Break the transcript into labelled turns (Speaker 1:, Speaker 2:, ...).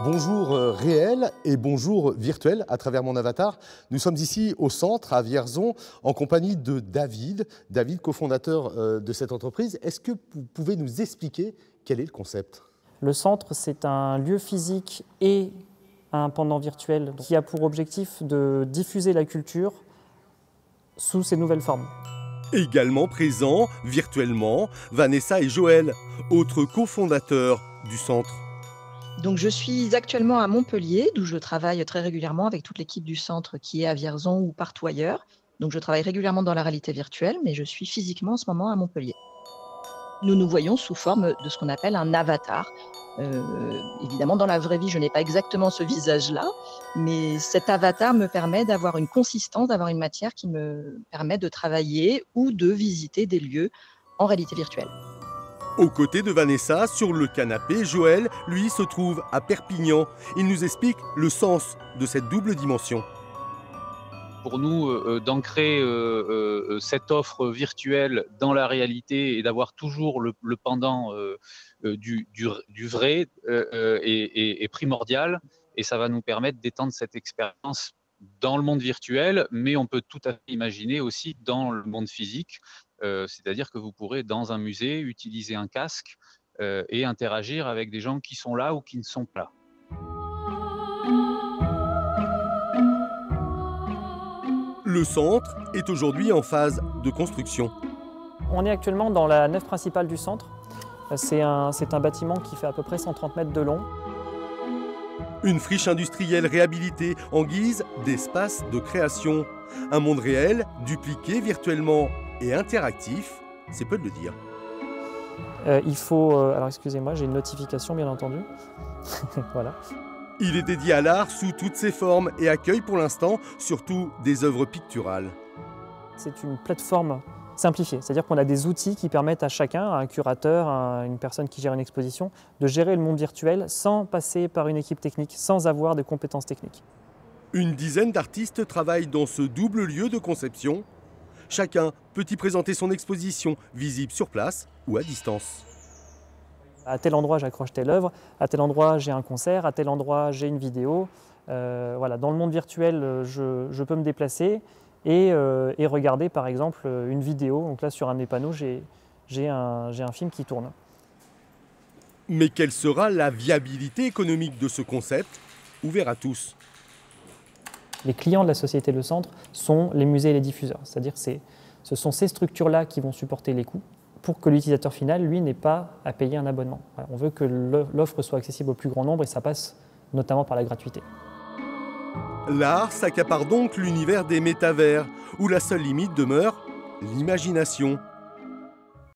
Speaker 1: Bonjour réel et bonjour virtuel à travers mon avatar. Nous sommes ici au centre à Vierzon en compagnie de David, cofondateur de cette entreprise. Est-ce que vous pouvez nous expliquer quel est le concept?
Speaker 2: Le centre, c'est un lieu physique et un pendant virtuel qui a pour objectif de diffuser la culture sous ses nouvelles formes.
Speaker 1: Également présents virtuellement, Vanessa et Joël, autres cofondateurs du centre.
Speaker 3: Donc, je suis actuellement à Montpellier, d'où je travaille très régulièrement avec toute l'équipe du centre qui est à Vierzon ou partout ailleurs. Donc, je travaille régulièrement dans la réalité virtuelle, mais je suis physiquement en ce moment à Montpellier. Nous nous voyons sous forme de ce qu'on appelle un avatar. Évidemment, dans la vraie vie, je n'ai pas exactement ce visage-là, mais cet avatar me permet d'avoir une consistance, d'avoir une matière qui me permet de travailler ou de visiter des lieux en réalité virtuelle.
Speaker 1: Aux côtés de Vanessa, sur le canapé, Joël, lui, se trouve à Perpignan. Il nous explique le sens de cette double dimension.
Speaker 4: Pour nous, d'ancrer cette offre virtuelle dans la réalité et d'avoir toujours le pendant du vrai est primordial. Et ça va nous permettre d'étendre cette expérience dans le monde virtuel, mais on peut tout à fait imaginer aussi dans le monde physique. C'est-à-dire que vous pourrez, dans un musée, utiliser un casque et interagir avec des gens qui sont là ou qui ne sont pas là.
Speaker 1: Le centre est aujourd'hui en phase de construction.
Speaker 2: On est actuellement dans la nef principale du centre. C'est un bâtiment qui fait à peu près 130 mètres de long.
Speaker 1: Une friche industrielle réhabilitée en guise d'espace de création. Un monde réel, dupliqué virtuellement et interactif, c'est peu de le dire.
Speaker 2: Alors excusez-moi, j'ai une notification bien entendu. Voilà.
Speaker 1: Il est dédié à l'art sous toutes ses formes et accueille pour l'instant surtout des œuvres picturales.
Speaker 2: C'est une plateforme simplifiée, c'est-à-dire qu'on a des outils qui permettent à chacun, à un curateur, à une personne qui gère une exposition, de gérer le monde virtuel sans passer par une équipe technique, sans avoir des compétences techniques.
Speaker 1: Une dizaine d'artistes travaillent dans ce double lieu de conception. Chacun peut y présenter son exposition, visible sur place ou à distance.
Speaker 2: À tel endroit, j'accroche telle œuvre, à tel endroit, j'ai un concert, à tel endroit, j'ai une vidéo. Voilà, dans le monde virtuel, je peux me déplacer et regarder, par exemple, une vidéo. Donc là, sur un de mes panneaux, j'ai un film qui tourne.
Speaker 1: Mais quelle sera la viabilité économique de ce concept, ouvert à tous?
Speaker 2: Les clients de la société Le Centre sont les musées et les diffuseurs. C'est-à-dire que ce sont ces structures-là qui vont supporter les coûts pour que l'utilisateur final, lui, n'ait pas à payer un abonnement. Voilà, on veut que l'offre soit accessible au plus grand nombre et ça passe notamment par la gratuité.
Speaker 1: L'art s'accapare donc l'univers des métavers, où la seule limite demeure l'imagination.